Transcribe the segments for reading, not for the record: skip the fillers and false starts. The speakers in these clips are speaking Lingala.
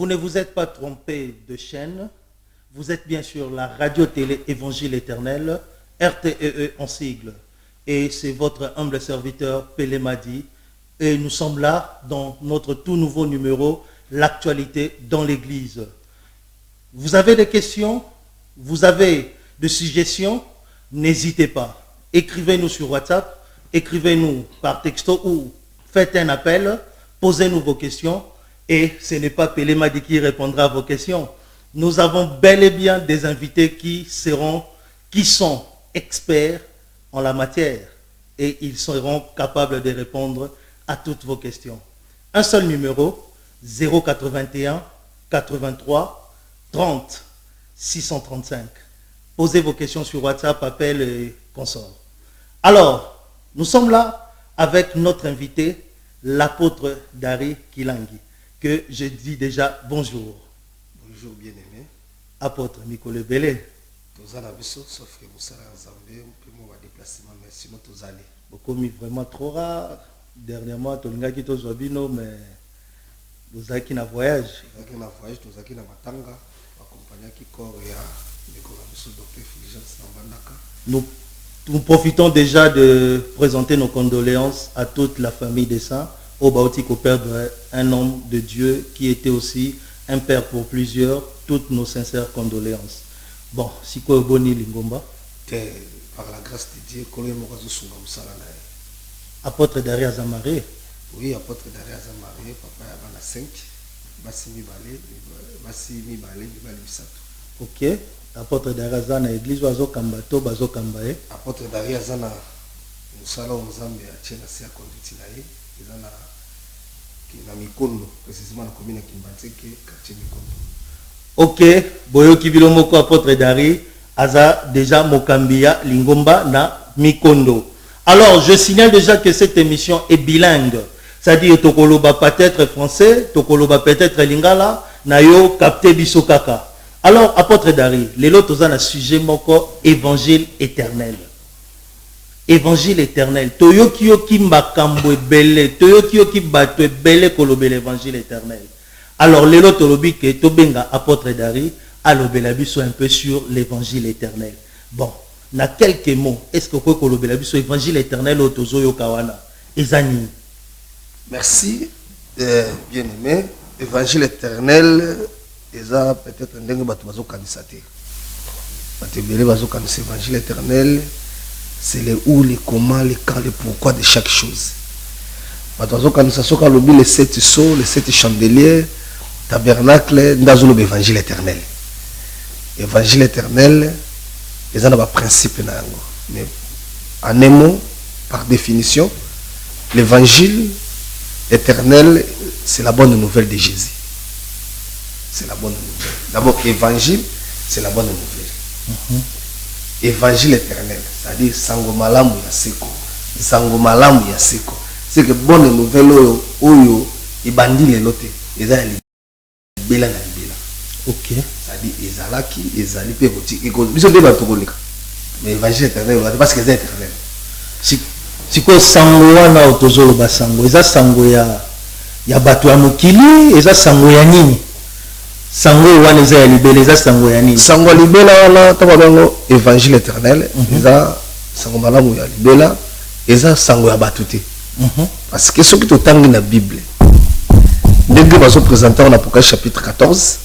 vous ne vous êtes pas trompé de chaîne. Vous êtes bien sûr la radio-télé Évangile Éternel, RTEE en sigle. Et c'est votre humble serviteur Pélé Madi. Et nous sommes là dans notre tout nouveau numéro, l'actualité dans l'Église. Vous avez des questions? Vous avez des suggestions? N'hésitez pas. Écrivez-nous sur WhatsApp, écrivez-nous par texto ou faites un appel, posez-nous vos questions. Et ce n'est pas Pélé Madi qui répondra à vos questions. Nous avons bel et bien des invités qui sont experts en la matière et ils seront capables de répondre à toutes vos questions. Un seul numéro, 081 83 30 635. Posez vos questions sur WhatsApp, appel et consorts. Alors, nous sommes là avec notre invité, l'apôtre Dari Kilangi, que je dis déjà bonjour. Bonjour bien-aimé. Apôtre Mikole Belé. Merci, Bokomi vraiment trop rare. Dernièrement, Tolinga qui to Zobino, mais vous avez qui na voyage. Nous avons voyage, nous avons matanga, accompagné qui corps et docteur Fulgence Nambandaka. Nous profitons déjà de présenter nos condoléances à toute la famille des saints, au Baotique au perdre un homme de Dieu qui était aussi un père pour plusieurs, toutes nos sincères condoléances. Bon, si quoi boni lingomba. Par la grâce de Dieu, apôtre Dari Azamaré. Oui, apôtre Dari Azamaré, papa Yabana 5, Basimi Balé, ok, apôtre Dari Azana, église Bazo Kambato, Bazo Kambaye. Apôtre Dari Azana, Moussala Mzambe, Achena Sia Kondutinaye, Izana na Mikondo, précisément la commune de Kimbatseke, quartier Mikondo. Ok, Boyo Kibilomoko, apôtre Dari Aza, déjà Mokambia, Lingomba, na Mikondo. Alors, je signale déjà que cette émission est bilingue. C'est-à-dire, Tokoloba peut-être français, Tokoloba peut-être lingala, Nayo capté bisokaka. Alors, apôtre Dari, les lotos ont un sujet moko, évangile éternel. Évangile éternel. Toyokio ki makambo ebele, toyokio ki bato ebele kolobe l'évangile éternel. Alors, les lotos lobi ke tobenga apôtre Dari, alobela biso un peu sur l'évangile éternel. Bon. Na quelques mots, est-ce que vous pouvez dire sur l'évangile éternel au Tozo Yokawana? Ezani. Merci, bien-aimé. Évangile éternel, eza peut-être un dingue bateau kanisate. Évangile éternel, c'est le où, le comment, le quand, le pourquoi de chaque chose. Bateau kanisate, les 7 sceaux, les 7 chandeliers, tabernacle, dans l'évangile éternel. Évangile éternel, ils ont un principe. Mais en un mot, par définition, l'évangile éternel, c'est la bonne nouvelle de Jésus. C'est la bonne nouvelle. D'abord, évangile, c'est la bonne nouvelle. Évangile éternel, c'est-à-dire Sangomalamu Yaseko. Sangomalamu Yaseko. C'est que bonne nouvelle, oyo, ibandi les lotés. Ils ont libéla la libéla. Ok. C'est-à-dire, Ezalaki, Ezali, Péroti, ils sont des bateaux. Mais l'évangile éternel, parce que c'est éternel. Si quoi sango wana otozolo basango, eza sango ya bato ya mokili, eza sango ya nini? Sango wana eza ya libela, eza sango ya nini? Sango ya libela wana, tababango évangile éternel, eza sango malamu ya libela, eza sango ya bato te. Parce que ce qui est autant dans la Bible, dès que nous présentons en Apocalypse chapitre 14,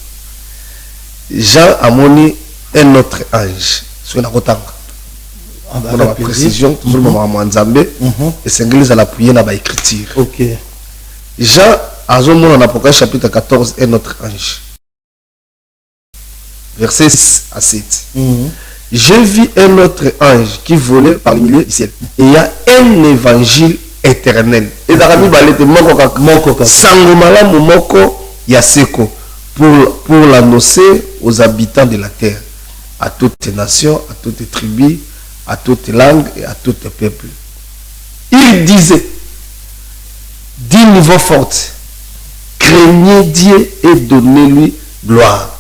Jean a moni un autre ange. Sur la rotanga. Pour la précision, tout le monde a Nzambe et c'est l'église à l'appuyer dans l'écriture. Ok. Jean a moni en Apocalypse chapitre 14 un autre ange. Verset à 7. J'ai vu un autre ange qui volait par le milieu du ciel. Et il y a un évangile éternel. Et dans la Bible, il y a moko sangomalamu moko yaseko. Pour l'annoncer aux habitants de la terre, à toutes les nations, à toutes les tribus, à toutes les langues et à tous les peuples. Il disait d'une voix forte, craignez Dieu et donnez-lui gloire,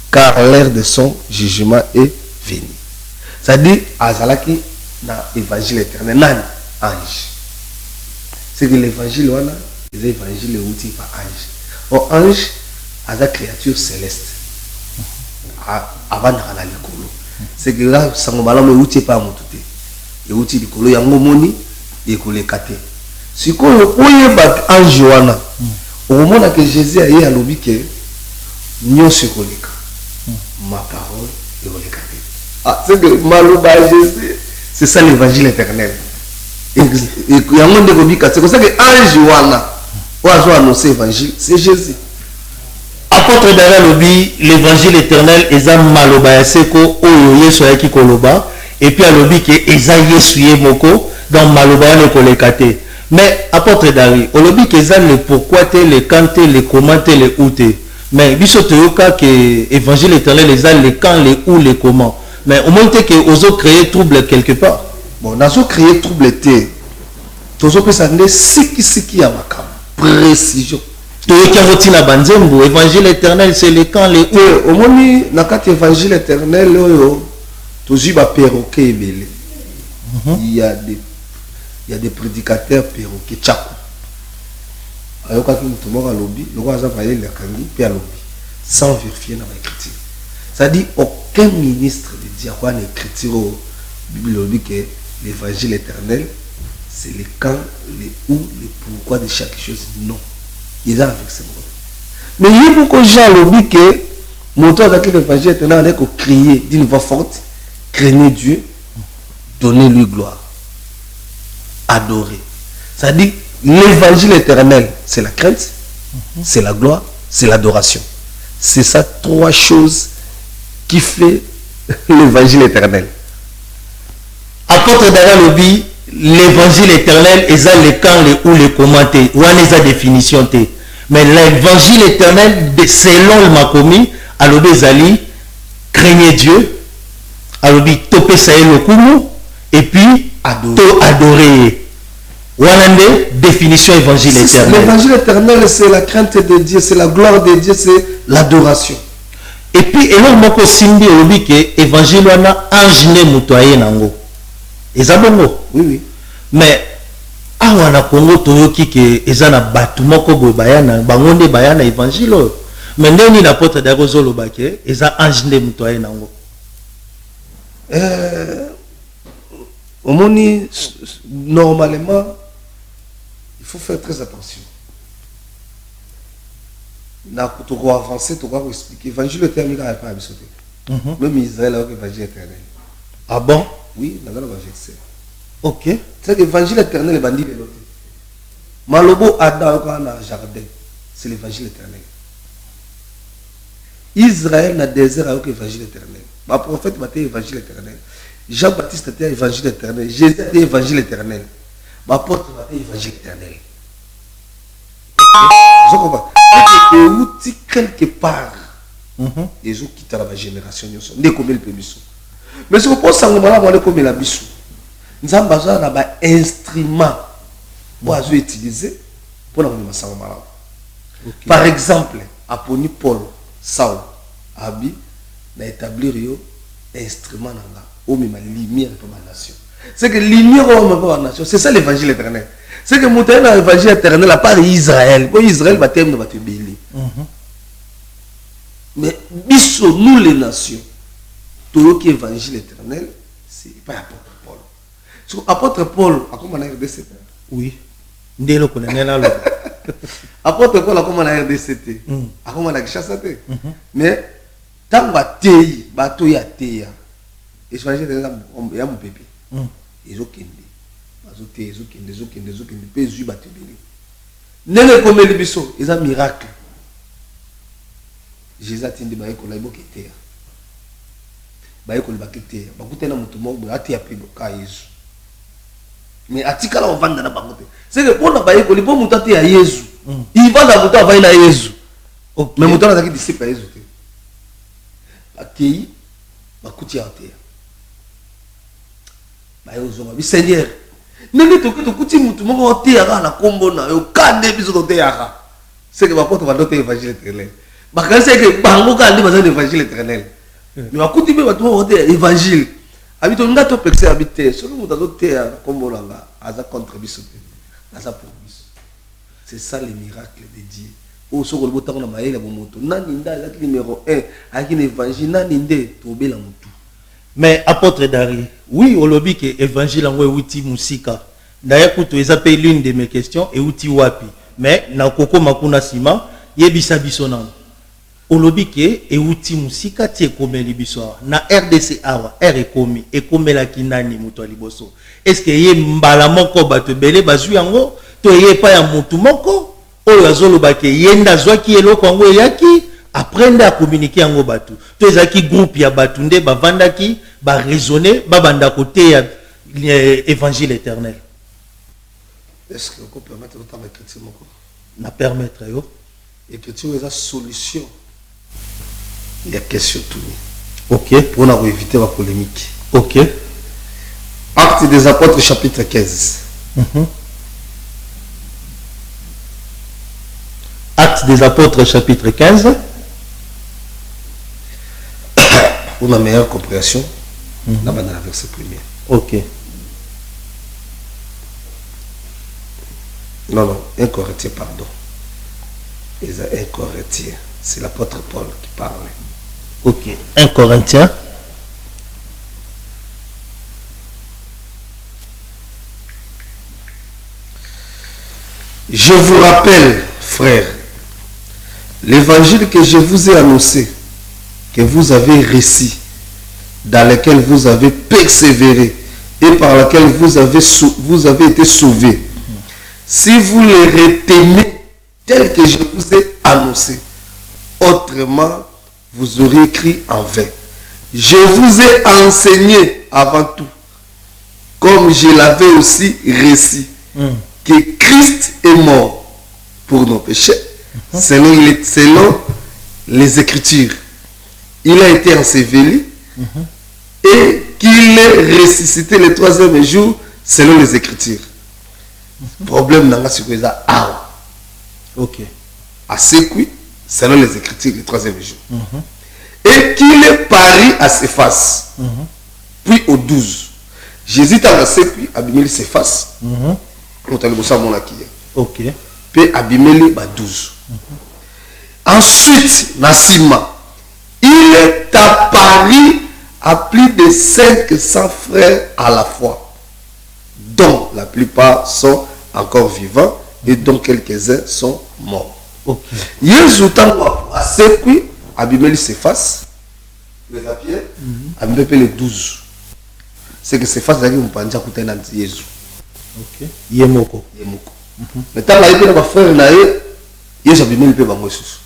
car l'heure de son jugement est venue. C'est-à-dire, Azalaki dans l'évangile éternel, nan ange. C'est que l'évangile, c'est l'évangile outil par ange. Au ange, aza créature céleste avant na likolo c'est que là sango malamu euti pa moto te euti likolo yango moni ekoleka te sikoyo oyeba ange wana omona que Jésus aye alobi ke nyonso ekoleka ma parole ekoleka te c'est que maloba Jésus c'est ça l'évangile éternel yango nde kobika c'est comme ça que ange wana oazo annoncer évangile c'est Jésus. Apôtre Dara lobi l'évangile éternel eza maloba ya seko oyo Yesu ayaki koloba et puis alobi ke eza Yesu ye moko dans maloba wana ekoleka te. Mais apôtre Dari olobi ke eza le pourquoi te le quand te le comment te le où te. Mais biso toyoka ke évangile éternel eza le quand le où le comment. Mais au moins que ozo créer trouble quelque part. Bon nazo créer trouble te tozo pesa nde siki ya makam précision. Évangile éternel c'est le quand le où. Au moins na kati évangile éternel oyo tozi ba perroquet ebele. Il y a des prédicateurs perroquets tchako. Ayoka ki mutu moko alobi loko aza vaye la kangi pe alobi sans vérifier na écriture. Ça dit aucun ministre de Dieu a une écriture Bible dit que l'évangile éternel c'est le quand, le où, le pourquoi de chaque chose. Non. Ils ont avec ce mot. Mais il y a beaucoup de gens qui disent que mon temps avec l'évangile éternel est qu'on crier d'une voix forte, craignez Dieu, donnez-lui gloire, adorer. Ça dit l'évangile éternel, c'est la crainte, c'est la gloire, c'est l'adoration. C'est ça trois choses qui fait l'évangile éternel. Apôtre Dara Lobi, l'évangile éternel est le quand, le où, le commenté, ou en est définition. Mais l'évangile éternel, selon le Makomi, à l'obé Zali, craignez Dieu, à l'obé topé saé le koumou, et puis adorer. Ou en est définition évangile éternel. L'évangile éternel, c'est la crainte de Dieu, c'est la gloire de Dieu, c'est l'adoration. Et puis, et là, on simbi obi que évangile wana ange ne mutoye nango. Ezabongo. Oui, oui. Mais awa na Congo toyoki ke ezana batu moko boy bayana bangonde bayana évangile. Mais ndeni na porte d'Agozo lobake eza ange ne mutoye nango. Au moni normalement il faut faire très attention. Na kutoko avancer to ko expliquer évangile éternel n'a pas bisoté. Même Israël a évangile éternel. Ah bon? Oui, dans le verset. OK. C'est que l'évangile éternel est bandit de l'autre. Malobo Adam dans le jardin, c'est l'évangile éternel. Israël n'a désert avec l'évangile éternel. Ma prophète m'a dit l'évangile éternel. Jean-Baptiste a dit l'évangile éternel. Jésus a dit l'évangile éternel. Ma apôtre m'a dit l'évangile éternel. Vous comprenez? Et quelque part, les gens qui ont la génération, ils sont comme le pébisso. Mais si vous pensez à un comme la bissou, nous avons besoin d'un instrument pour utiliser pour la maison. Par exemple, Aponi Paul, Saul, Abi, n'a établi un instrument dans la lumière pour la nation. C'est que lumière pour la nation, c'est ça l'évangile éternel. C'est que mon l'évangile éternel à part Israël, pour Israël va terminer de béli. Mais biso nous les nations, tout qui évangile éternel, c'est pas apôtre Paul. So, apôtre Paul, à comment on a RDCT? Oui. Ndelo connaît là. Apôtre Paul, à comment on a RDCT? À comment on a chassé? Mais tant que tu bateau ya teya, et je vais dire il y a mon pépé. Ils ont kende, ils ont kende, ils ont battu. Nene comme les biso, ils ont miracle. Jésus a dit que il y a beaucoup de terre. Mais atika la vendre na bango. C'est que pour na baye ko lipo mutate ya Yesu. Il va na muta va na Yesu. Mais muta na ki disciple ya Yesu te. Akei bakuti ya terre. Baye ozonga bi Seigneur. Nenge to kuti mutu moko te ya na kombo na yo kande biso to te ya. C'est que ba porte va doter évangile éternel. Ba kan c'est que bango ka ndi ba évangile éternel. Mais bakuti be ba to évangile. Habito ngato pexé habité solo muta te ya kombo langa aza contre biso te. Aza pour biso. C'est ça le miracle de Dieu au soko le botango na maïla bomoto nani nda la numéro 1 avec une évangile nani ndé tobela mutu. Mais apôtre Dari, oui, au lobby que évangile en outil musika. D'ailleurs, kuto ezape l'une de mes questions et outil wapi. Mais na koko makuna sima yebisa bisonan. Au lobby que et outil musika tie comme libisoa. Na RDC awa R ekomi ekomela kinani muto liboso. Est-ce que yé mbala moko bato belé bazui yango to yé pa ya mutu moko oyo azoloba ke yenda zwaki eloko yango yaki apprendre à communiquer yango batu. To ezaki groupe ya batu nde bavandaki ba raisonner ba banda côté ya évangile éternel. Est-ce que vous permettre autant d'écriture moko Na permettre yo écriture est la solution. Il y a question tout. OK pour on a éviter la polémique. OK. Actes des apôtres chapitre 15. Actes des apôtres chapitre 15. Pour la meilleure compréhension, là dans la verset premier. OK. Non, un Corinthien, pardon. Ils ont un Corinthien. C'est l'apôtre Paul qui parle. OK. 1 Corinthiens. Je vous rappelle, frères, l'évangile que je vous ai annoncé, que vous avez réussi, dans lequel vous avez persévéré et par lequel vous avez été sauvés. Si vous le retenez tel que je vous ai annoncé, autrement, vous aurez écrit en vain. Je vous ai enseigné avant tout, comme je l'avais aussi réussi, que Christ est mort pour nos péchés, selon les Écritures. Il a été enseveli et qu'il est ressuscité le troisième jour selon les Écritures. Problème dans la sécurité. OK. À Sekui, selon les Écritures, le troisième jour. Et qu'il est paru à ses faces. Puis au 12. Jésus a Sekui, abîmé ses faces. On t'a dit mon acquis. OK. Puis abîmé 12. Ensuite, Nassima, il est apparu à plus de 500 frères à la fois, dont la plupart sont encore vivants et dont quelques-uns sont morts. OK. Jésus a Sekui, abîmé ses faces, les papiers, abîmé les 12. C'est que ses faces, c'est qu'on pense à Jésus. OK. Yemoko. Mais tant que les frères na Jésus abîmé le peu bangosus.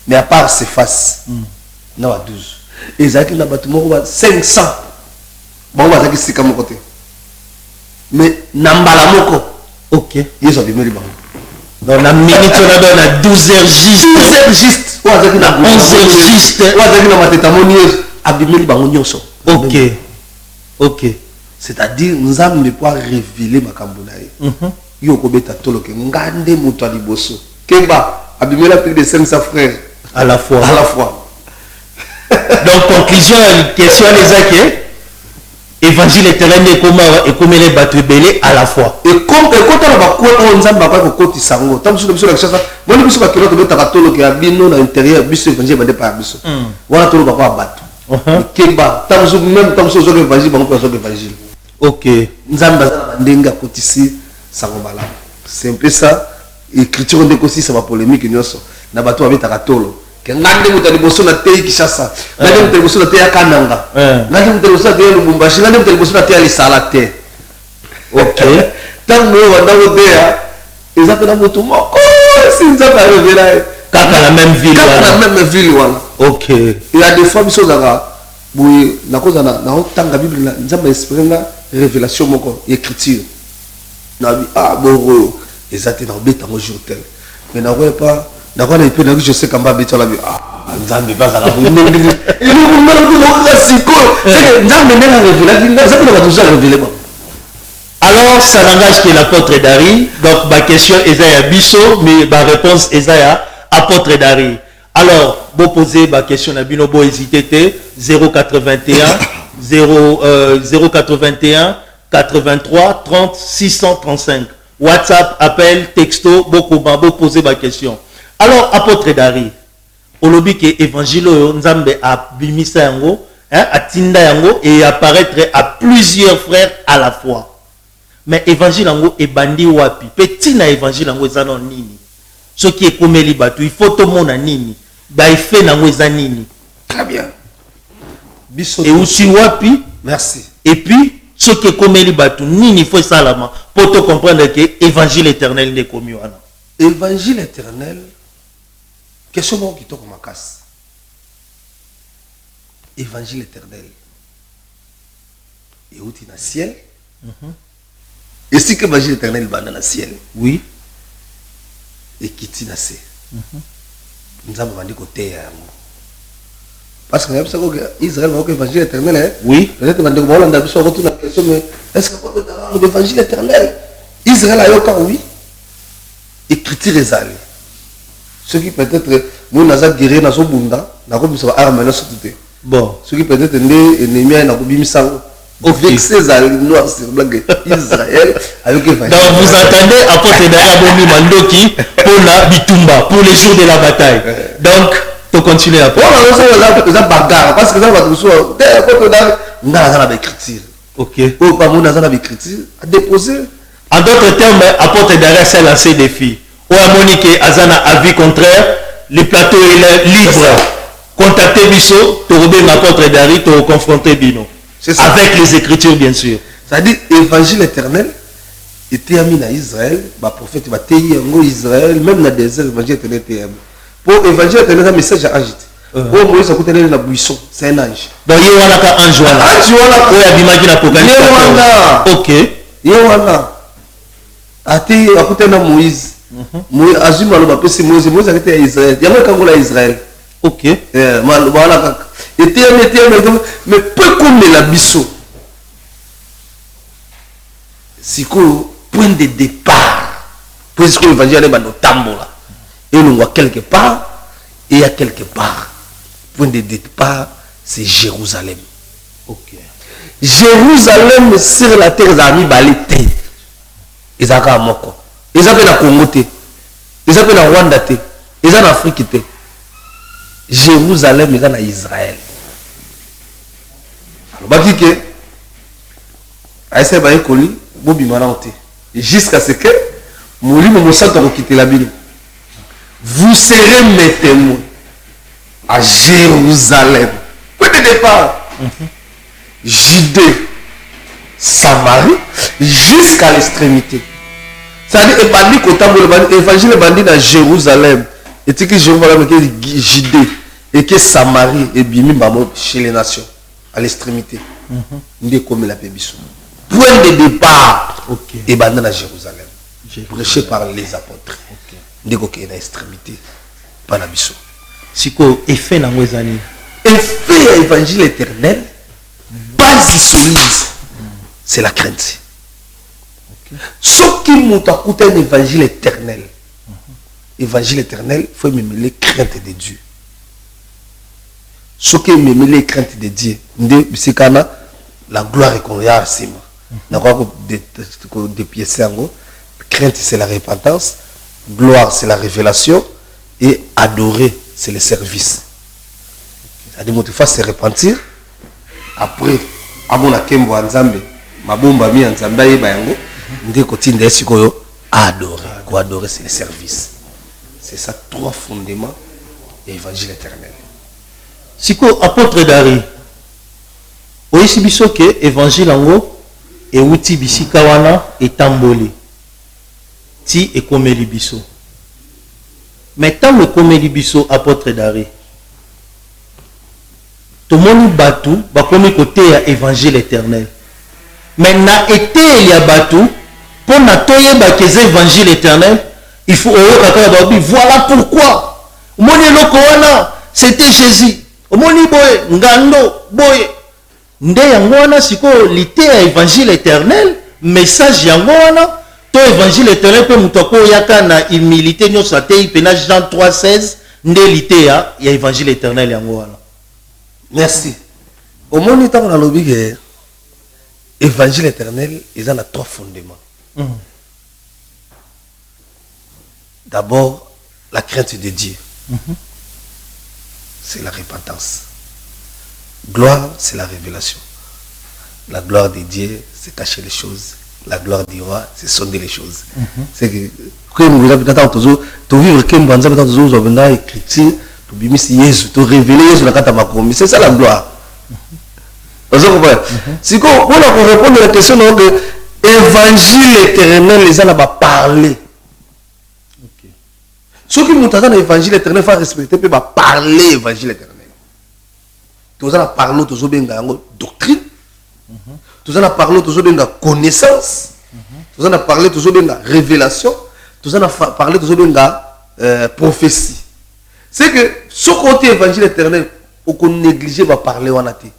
Mais à part ses faces, il y a 12. Et il y a 500. Bon, il y a 6 côté. Mais Nambala Moko. OK. Jésus abîmé le bango. Dans la minute, on a 12 heures juste. 12 heures juste. 11 heures juste. OK. OK. C'est-à-dire, nous avons ne pas révéler ma cambonaï. Yoko beta toloke. Ngande muto liboso. Keba, abîmé la plus de 500 frères. À la fois. À la fois. Donc, conclusion, question les acquis. Évangile éternel et comment les battre belé à la fois. Et quand on va quoi on s'en va pas côté sango. Tant que sur la chose, moi je suis pas que l'autre beta toloke abino à l'intérieur, biso évangile va pas biso. Voilà tout le va battre. Keba, tant que même tant que sur l'évangile, on peut sur l'évangile. OK. Nzamba ndenga kotisi sango bala. C'est un peu ça. Écriture de aussi ça va polémique nyoso. Na bato abeta katolo. Que ngande muta liboso na tei Kishasa. Ngande muta liboso na tei Kananga. Ngande muta liboso na tei Lubumbashi. Ngande muta liboso na tei Alisalate. OK. Tant que on a odea, ils appellent un moto moko. Si nzamba revela Kaka la même ville. Kaka la même ville voilà. OK. Il y a des fois biso zaka boui na koza na tanga Bible nzamba espérenga révélation moko écriture. Na bi bon ils attendent en bête en jour tel. Mais na ouais pas d'accord les peu je sais quand va bête la bi nzambe pas ça la et nous me siko c'est nzambe na révélation nzambe na toujours révéler bon. Alors ça n'engage que l'apôtre Dari. Donc ma question Esaïa Bisso mais ma réponse Esaïa apôtre Dari. Alors vous posez ma question na bino bo hésiter 081 081 83 30 635. WhatsApp, appel, texto, beaucoup posez ma question. Alors, apôtre Dari, olobi que évangile nzambe a bimisa yango, a tinda yango et apparaître à plusieurs frères à la fois. Mais évangile yango e bandi wapi? Petit na évangile yango ezana nini? Ce qui est comme libatu, il faut tout monde nini? Ba effet nango ezanini. Très bien. Et aussi wapi? Merci. Et puis ce qui est comme libatu, nini faut salama pour te comprendre que évangile éternel n'est comme wana. Évangile éternel, question qui toque ma casse. Évangile éternel. Et où tu es dans le ciel. Et si que évangile éternel va dans le ciel. Oui. Et qui t'y nasse. Nous avons dit côté. Parce que Israël va avoir l'évangile éternel. Oui. Peut-être que nous allons retourner la question, mais est-ce que l'évangile éternel? Israël a eu encore oui. Écriture les allées. Ceux qui peut-être nous avons guéri dans son bunda, nous avons arme dans son tout. Bon. Ceux qui peut-être ennemis n'a pas mis ça. Avec ces allées noirs sur blague Israël avec évangile. Donc vous attendez apôtre Dari Mandoki pour la bitumba, pour les jours de la bataille. Donc tu continues après. On a bagarre parce que ça va tout ça. Apôtre Dari on a l'écriture. OK. Au pas on a l'écriture à déposer. En d'autres termes, apôtre Dari s'est lancé des défis. Ou à Monique Azana avis contraire, le plateau est libre. Contactez Bisso, tu remets apôtre Dari, tu confronter Bino. Avec les écritures bien sûr. C'est-à-dire l'évangile éternel était mis à Israël, le prophète va tailler en Israël, même dans le désert, l'évangile éternel était mis. Pour l'évangile éternel, un message à agiter. Pour Moïse, ça coûte dans la buisson, c'est un ange. Donc il y a un ange. Ange, voilà. Oui, il y a un ange. Ok. Il y a un ange. Ati akuta na Moïse. Moïse azuma lo bapesi Moïse a été à Israël. Il y a même quand Israël. OK. Voilà. Mais peu comme la bisso. C'est quoi point de départ. Puisque l'évangile est dans tambola. Et on voit quelque part et à quelque part. Point de départ, c'est Jérusalem. OK. Jérusalem sur la terre d'amis balité. Ils ont un moko. Ils ont un Congo. Ils ont un Rwanda. Ils ont un Afrique. Jérusalem est dans Israël. Alors, je dis que jusqu'à ce que vous serez mes témoins à Jérusalem. Point de départ. Judée, Samarie, jusqu'à l'extrémité. C'est-à-dire que l'évangile est bandit dans Jérusalem. Et que Jérusalem est Judée et que Samarie est bien chez les nations, à l'extrémité. Comme la Pébisso. Point de départ est bandit dans Jérusalem. Prêché par les apôtres. Dès qu'il est à l'extrémité, pas la Bissou. Si quoi effet dans les années. Effet à l'évangile éternel, base solide, c'est la crainte. Ce qui nous a coûté un évangile éternel, évangile éternel, il faut mêler crainte de Dieu. Ce qui est mêler crainte de Dieu, c'est la gloire est qu'on y a à Sima. Des pièces en gros. Crainte, c'est la repentance. Gloire, c'est la révélation. Et adorer, c'est le service. C'est-à-dire que tu fasses se repentir. Après, à mon akembo anzambe, ma bomba mi anzambe bayango, ndé kotinde esikoyo adorer. Quoi adorer, c'est le service. C'est ça trois fondements de l'évangile éternel. Siko apôtre Dari, oisi biso ke évangile ango et outi bisika wana etamboli. Ti ekomeli biso. Mais tant le komeli biso apôtre Dari. Tomoni batu bakomi côté ya évangile éternel. Mais na été ya batu pour na toye bakeze évangile éternel, il faut voilà pourquoi. Moni loko wana c'était Jésus. Omoni boye ngando boye. Nde yango wana siko lité ya évangile éternel, message yango wana to évangile éternel pe mutoko yaka na humilité nyosa te pena Jean 3:16 nde lité ya évangile éternel yango wana. Merci. Au moment où on a lobby que évangile éternel, ils ont trois fondements. D'abord, la crainte de Dieu, c'est la repentance. Gloire, c'est la révélation. La gloire de Dieu, c'est cacher les choses. La gloire du roi, c'est sonder les choses. C'est que, comme vous avez toujours vivre comme vous avez toujours écriture, tu bimis Jésus, tu révéler Jésus dans la makomi. C'est ça la gloire. Vous comprenez? Si on répond à la question, donc, évangile éternel, les gens va parler. Ceux qui montent dans l'évangile éternel, il faut respecter, peut parler l'évangile éternel. Tous allons parler, tous allons bien doctrine. Tous allons parler, tous allons bien connaissance. Tous allons parler, tous allons bien révélation. Tous allons parler, tous allons bien prophétie. C'est que ce côté évangile éternel, on néglige va parler on a été.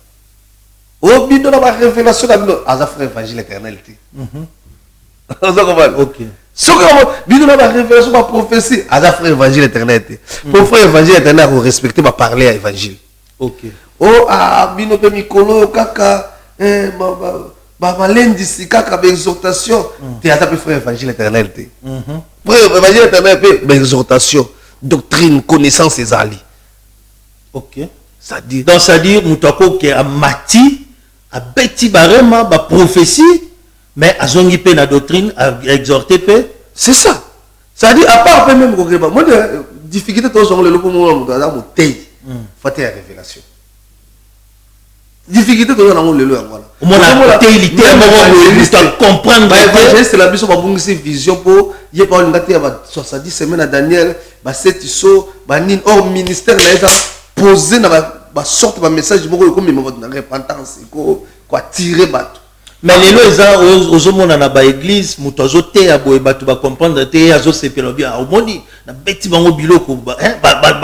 Au but de la révélation, à la évangile éternel. Ok. Ce que but de la révélation, la prophétie, à la évangile éternel. Pour faire évangile éternel, on respecte, va parler à l'évangile. Ok. Oh, ah, bino pe mikolo, kaka, lundi, si kaka, exhortation. Tu as fait frère évangile éternel. Frère évangile éternel, exhortation, doctrine, connaissance et ali. Ok. C'est-à-dire. Donc, c'est-à-dire, nous avons que à Mati, à Betty Barema, à prophétie, mais à zongi pe la doctrine, à exhorter pe. C'est ça. C'est-à-dire, à part même, moi, la difficulté, tous ont le loco, mon thé. Faut faire la révélation. Difficulté de la le voilà. Au moins la télé comprendre c'est la mission va bonne vision pour y pas une date va 70 semaines à Daniel ba set iso ba nin hors ministère là poser na ba sorte ba message beaucoup comme votre repentance quoi tirer bateau. Mais les lois aux hommes na ba église mutozo te ya boye bato ba comprendre te azo sepelo bien au moni na beti bango biloko ba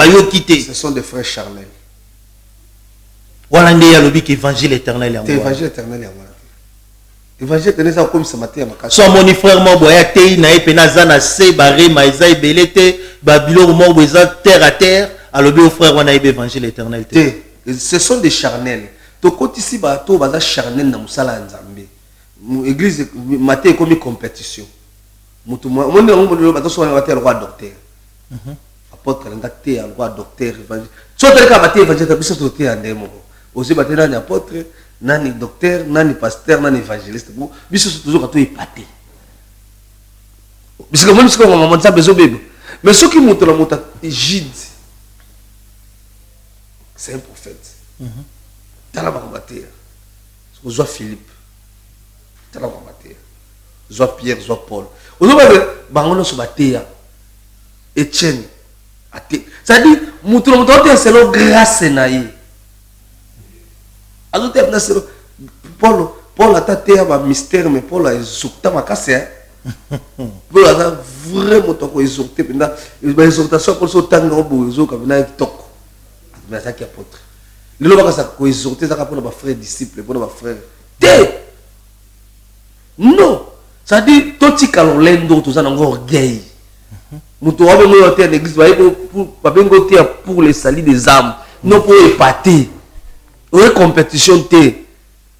yo quitter. Ce sont des frères charnels. Voilà l'évangile éternel. L'évangile éternel. L'évangile éternel, c'est comme ce matin. Soit mon frère, mon boya, tei na epenazana se baré maïza et belete, babilo mo boza terre à terre. Alors bien frère, on a l'évangile éternel. Ce sont des charnels. To côté ici bato baza charnel na musala nzambe. Église matin comme compétition. Mutu mo ne bato so na bato roi docteur. Apôtre ngate ya roi docteur évangile. So tel ka bato évangile biso to te andemo. Aussi bato nani apôtre, nani docteur, nani pasteur, nani évangéliste. Biso toujours quand épaté. Parce que moi je comme maman ça besoin bébé. Mais ceux qui montent la montagne Gide. C'est un prophète. Tala babaté. Soit Philippe. Tala babaté. Soit Pierre, soit Paul. Aujourd'hui bangono so baté. Étienne. Ça dit monte la montagne c'est la grâce naïe. Alors, Paul a tâté un mystère, mais Paul a exorté ma casse. Paul a vraiment exorté. L'exhortation, Paul a exorté. Mais ça qui est apôtre. Le nom a exorté, ça pour nos frères disciples, pour nos frères. Non! Ça dit, tout ce qu'on l'endo, tout ça, on a orgueil. Nous avons été en église pour les salis des âmes, non pour épater. Oui, compétition T.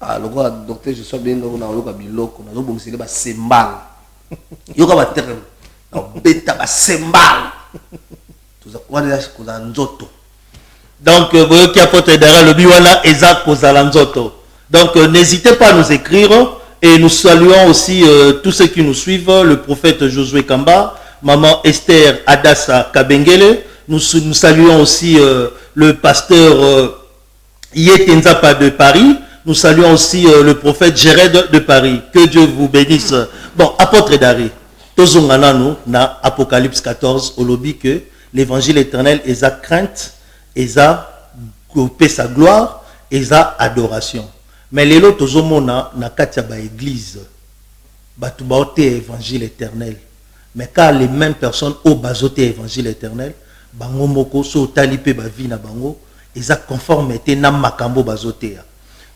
Ah, le roi docteur, je suis bien dans le biloko, on a bon c'est ba sembal. Yo ka ba terme. On beta ba sembal. Tout ça quoi déjà ko za nzoto. Donc vous qui apportez derrière le biwana Isaac kozala nzoto. Donc n'hésitez pas à nous écrire et nous saluons aussi tous ceux qui nous suivent, le prophète Josué Kamba, maman Esther Adassa Kabengele, nous saluons aussi le pasteur Yetenzapa de Paris. Nous saluons aussi le prophète Jéred de Paris. Que Dieu vous bénisse. Bon, apôtre Dari, nous na Apocalypse 14, au lobby que l'évangile éternel est sa crainte, est sa gloire, est sa adoration. Mais les autres na katia ba église, batu baote évangile éternel. Mais car les mêmes personnes au bazote évangile éternel, bango moko so talipe ba vie na bango, ils ont conformité na makambo bazotea.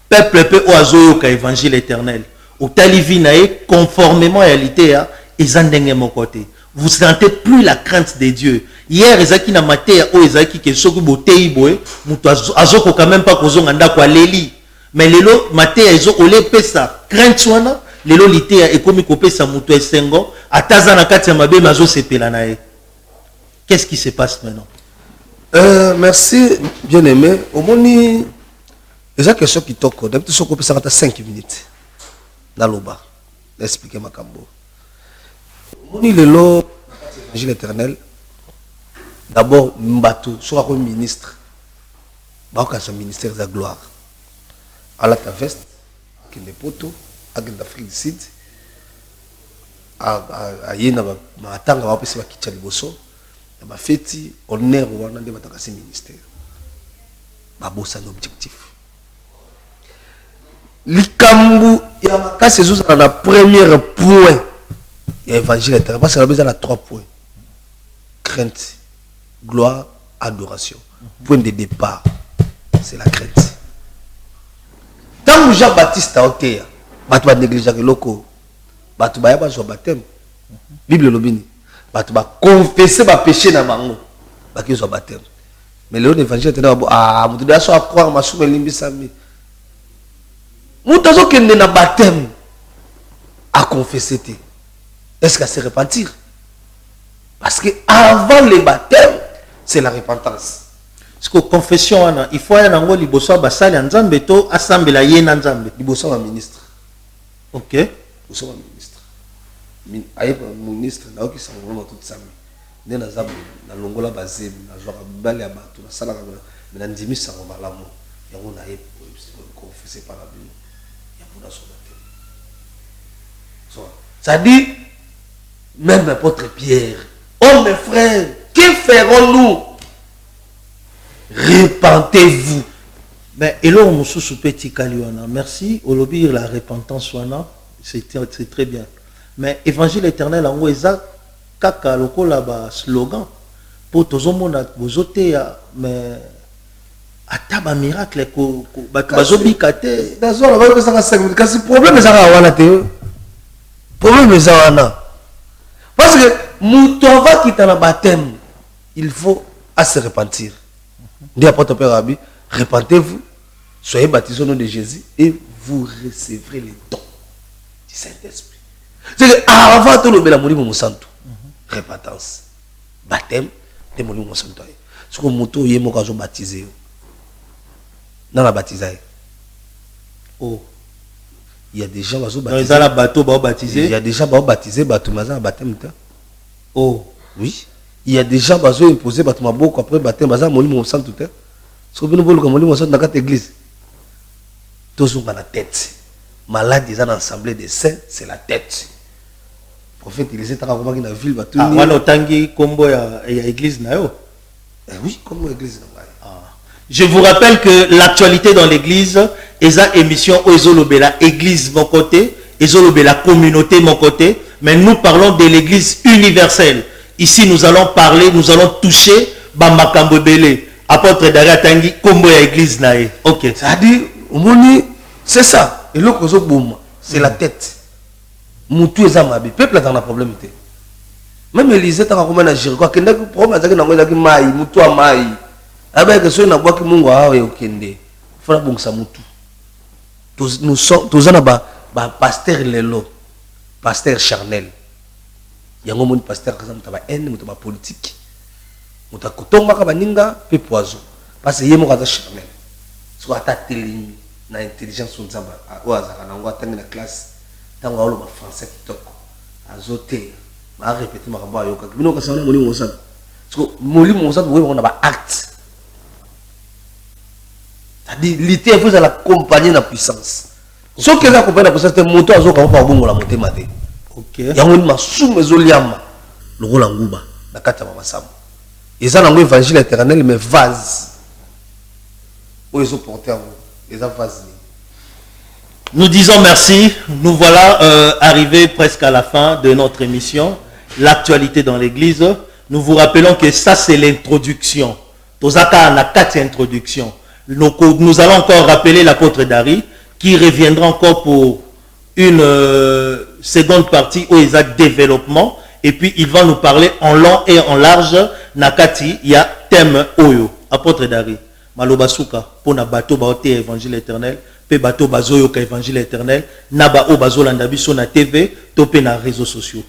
Peuple peu oazo ka évangile éternel. Au talivinae conformément à la réalité, ils ont dengue mon côté. Vous sentez plus la crainte de Dieu. Hier ezaki na matea o ezaki ke soku botei boy, muto azoko quand même pas kozonga ndako aleli. Mais lelo matea ezo ole pesa crainte wana, lelo litea ekomi kopesa muto esengo, ataza na kati ya mabe mazo sepela na ye. Qu'est-ce qui se passe maintenant? Merci, bien aimé. Au moins, il y a quelque chose qui toque. D'habitude, ce qu'on peut 5 minutes. Dans le bas. Expliquer ma cambo. Au moins, il est là, l'éternel. D'abord, Mbatou, soit comme ministre. Bah, c'est ministère de la gloire. À la veste, avec les poteaux, avec l'Afrique du Sud, à Yéna, à Tanga, à Pessima Kichaliboso, à ma fête, honneur ou en débat à ce ministère. Babo, c'est un objectif. Likambu, il y a un cas, c'est juste dans le premier point. Il y a l'évangile éternel. Parce que la besoin de 3 points. Crainte, gloire, adoration. Point de départ, c'est la crainte. Tant que Jean-Baptiste a été, tu vas négliger le loco, tu vas y baptême. Bible lobini. Tu vas confesser tes péchés dans mango. Tu vas baptême. Mais le évangile est ah, tu dois croire ma somme limbi sami. Tu dois que na baptême à confesser. Est-ce qu'à se repentir? Parce que avant le baptême, c'est la repentance. Parce que confession, il faut aller dans le liboso basali nzambe to assemble la yena nzambe. Liboso un ministre. Ok. Liboso un ministre. Aïe ministre, là qui sont vraiment tout ça. Né na zambe na longola bazem na joa bale ya bato na sala na ndimi sa malamu. Yango na yé confesser par la Bible. Ya pour son baptême. Ça dit même apôtre Pierre, oh mes frères, que ferons-nous? Repentez-vous. Mais et là on sous petit kaliwana. Merci. Au lobby la repentance wana, c'est très bien. Mais évangile éternel en weza kaka lokola ba slogan pour tozomona bozote ya mais ataba miracle ko bazobika te. Dazo la ba ko saka 5 minutes kasi problème ezaka wana te. Problème ezaka wana. Parce que muto va quitter le baptême, il faut à se repentir. Dit apôtre Père Rabbi, repentez-vous, soyez baptisés au nom de Jésus et vous recevrez les dons du Saint-Esprit. C'est que avant tout le bel amour mon santo, repentance, baptême, de mon santo. Ce que muto yé mo kazo baptisé. Dans la baptisée. Oh. Il y a des gens qui sont baptisés. Dans la bateau baptisé. Il y a des gens qui sont baptisés, bateau mazan baptême. Oh. Oui. Il y a des gens qui sont imposés, bateau maboko après baptême, bazan moli mon sang tout est. Ce que nous voulons comme moli mon sang dans cette église. Tous ont la tête. Malade ils ont assemblée des saints, c'est la tête. Prophète il était dans la ville bateau. Ah, on tangi combo ya église na yo. Oui, comme l'église na. Je vous rappelle que l'actualité dans l'église, esa émission Ezolobela église mon côté, Ezolobela communauté mon côté, mais nous parlons de l'église universelle. Ici nous allons parler, nous allons toucher Bamakambo Belé, apôtre Daria Tangi, combo ya église nae. OK. Ça dit omoni c'est ça. Et le kozo boum, c'est la tête. Mutu eza mabi, peuple dans un problème té. Même Élisée ta comment na Jéricho, kenda ko problème azaki nango ezaki mai, mutu a mai. Avec ceux qui ont boki mungu awa et okende fona bongsa mutu nous sommes tous en bas pasteur lelo pasteur charnel yango mon pasteur kaza mutaba haine mutaba politique mutakotonga ka baninga pe poison parce que yemo kaza charnel so ata telimi na intelligence nzamba oazaka nango atangi na classe tango alo ba français kitoko azote ma répéter makambo ayoka bino kasana moli mosana so moli mosana bo na ba acte. C'est-à-dire, il faut l'accompagner dans la puissance. Ce qui est accompagné dans la puissance, c'est un moteur qui est bon la montée maté. OK. Il y a un sous mesoliama le rôle en gouba la carte mama sam. Et ça dans l'évangile éternel mais vase. Où ils ont porté à vous. Les vase. Nous disons merci. Nous voilà arrivés presque à la fin de notre émission. L'actualité dans l'église. Nous vous rappelons que ça c'est l'introduction. Tozaka na 4 introductions. Nous allons encore rappeler l'apôtre Dari qui reviendra encore pour une seconde partie où il y a développement et puis il va nous parler en long et en large. Nakati, il y a thème Oyo. Apôtre Dari, Malobasuka, pour na bateau baote évangile éternel, pe bateau bazoyo ka évangile éternel, naba o bazo landabiso na TV, topé na réseaux sociaux.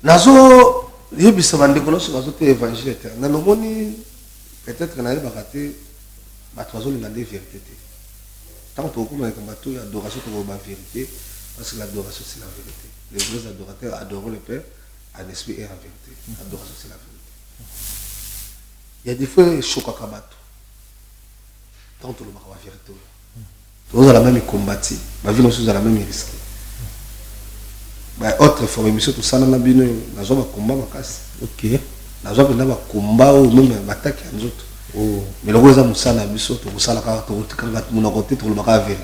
Nazo Il y a ça bande kono sur les évangile éternel. Le monde peut-être qu'on a pas raté, bah trois ans il a des vérités. Tant que comme avec bateau, l'adoration c'est la vérité, parce que l'adoration c'est la vérité. Les vrais adorateurs adorent le Père en esprit et en vérité. L'adoration c'est la vérité. Il y a des fois choc à bateau. Tant que le bar la vérité. Tous à la même combattre, ma vie nous sommes à la même risque. Autre forme émission tout ça na bino na zo ba combat makasi. OK. Na zo ba combat ou même attaque en autres. Oh, mais le roi musala biso to musala ka to kanga mona côté to le ba vérité.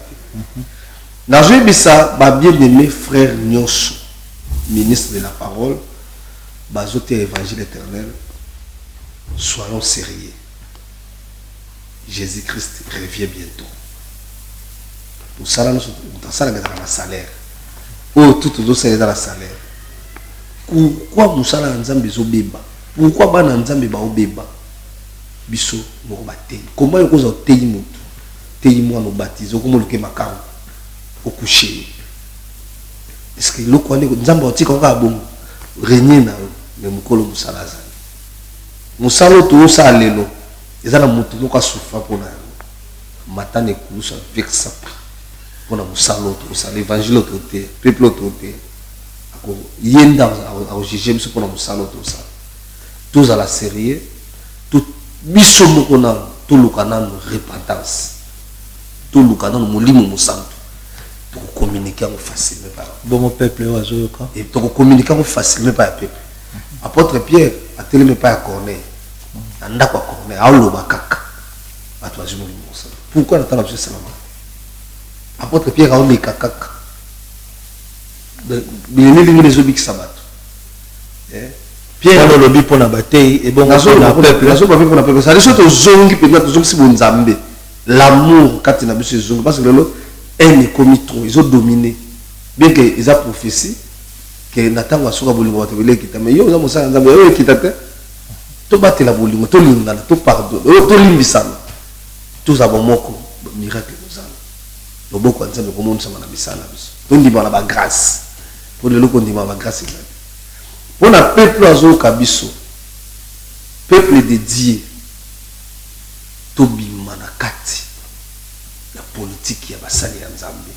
Na zo bisa ba bien aimé frère Nyonso, ministre de la parole, ba zo te évangile éternel. Soyons sérieux. Jésus-Christ revient bientôt. Pour ça nous ça dans la salaire. Oh, tout le monde dans la salaire. Pourquoi Moussala Nzambe Zobeba? Pourquoi Bana Nzambe Baobeba? Biso, nous battons. Comment ils ont été mutu? Témoin nous baptisons, comment le Kemakao? Au coucher. Est-ce que le Kwane Nzambe Oti Kanga bon? Régner na le Mukolo Moussala Zan. Moussala tout ça lelo. Ils ont la mutu nous souffrir pour la matane kousa vexa. Pour la Moussala l'évangile autorité, peuple autorité. Yenda au juger pour la Moussala tout ça. Tous à la série, tout biso qu'on a tout le canal repentance, tout le canal molimo Moussala. Pour communiquer facilement par. Bon mon peuple oiseau quoi. Et pour communiquer facilement par peuple. Apôtre Pierre a tellement pas à Corneille. Anda quoi Corneille, a loba kaka. A toi je molimo Moussala. Pourquoi on t'a ça là? Apôtre Pierre a oublié kaka. Bien les obis sabat. Pierre a lobby pour la bataille et bon la peuple. La peuple pour la peuple. Ça les autres zongi peut-être zongi si bon Nzambe. L'amour quand il a bu ce zongi parce que l'autre est commis trop, ils ont dominé. Bien que ils a prophétie que Nathan va sur la bolingo va te veler qui t'a mais yo nous ça Nzambe yo qui t'a to battre la bolingo to lingana to pardon to limbisana. Tous avons moko miracle nous allons. Le beaucoup Nzambe comme on s'en a bisana biso. To ndima la grâce. Pour le loco ndima la grâce. Pour le peuple azo kabiso. Peuple dédié. Tobi manakati. La politique ya basali ya Nzambe.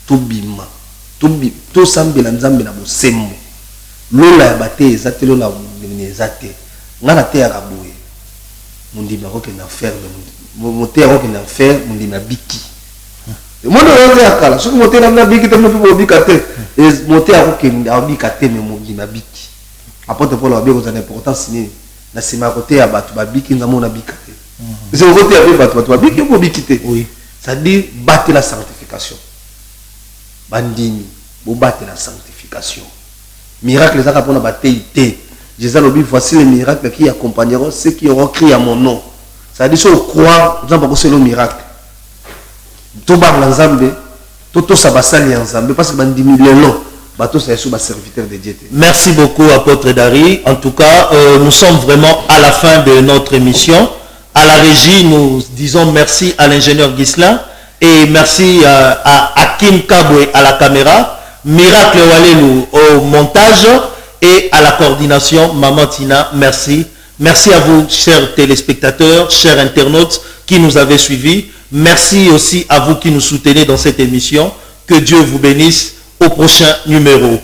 Tobima. To sambe la Nzambe na bosembo. Lola ya bate ezate lola ezate. Ngana te ya kabuye. Mundima ko ke na faire monter ya ko ke na faire mundima biki. Mon on est à Kala. Ce que monter dans la biki, tu ne peux pas bikater. Et monter à Roken, à bikater, mais mon dit ma biki. Après, tu peux la bien aux importance signé. La semaine à côté à Batu, biki, n'a mon bikater. C'est au côté à Batu, biki, pour bikiter. Oui. Ça dit battre la sanctification. Bandini, vous battez la sanctification. Miracle, les arabes, on a battu. Jésus a dit, voici les miracles qui accompagneront ceux qui auront crié à mon nom. Ça dit, si on croit, nous avons c'est le miracle. Tout bas l'ensemble, tout ça va salir ensemble parce que bandimi lelo, bateau c'est sous serviteur de Dieu. Merci beaucoup apôtre Dari. En tout cas, nous sommes vraiment à la fin de notre émission. À la régie, nous disons merci à l'ingénieur Ghislain et merci à Hakim Kabwe à la caméra, Miracle Walelu au montage et à la coordination Maman Tina. Merci. Merci à vous, chers téléspectateurs, chers internautes qui nous avez suivis. Merci aussi à vous qui nous soutenez dans cette émission. Que Dieu vous bénisse. Au prochain numéro.